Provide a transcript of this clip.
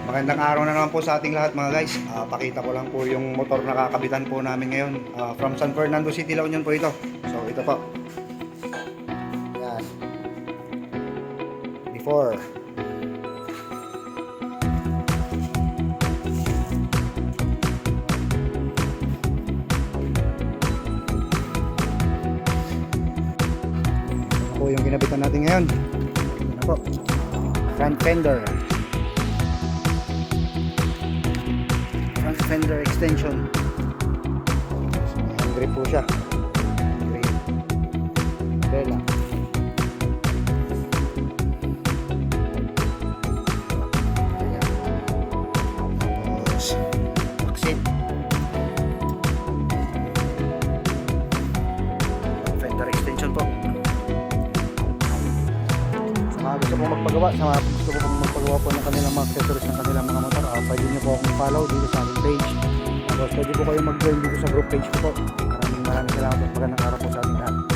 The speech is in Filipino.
Magandang araw na naman po sa ating lahat mga guys. Pakita ko lang po yung motor na kakabitan po namin ngayon. From San Fernando City, La Union po ito. So ito po. Yan. Before. Ito po yung kinabitan natin ngayon. Ito po. Front fender. Front fender extension. May grip po siya. Grip. Bela. Ayan. Tapos exit. Front fender extension po. Sa mga gusto pong magpagawa, sa mga gusto pong magpagawa po ng kanilang mga accessories ng kanilang mga motor, pwede nyo po akong follow dito sa aking page. Tapos pwede po kayo mag-join dito sa group page ko po. Maraming salamat at magandang araw po sa ating lahat.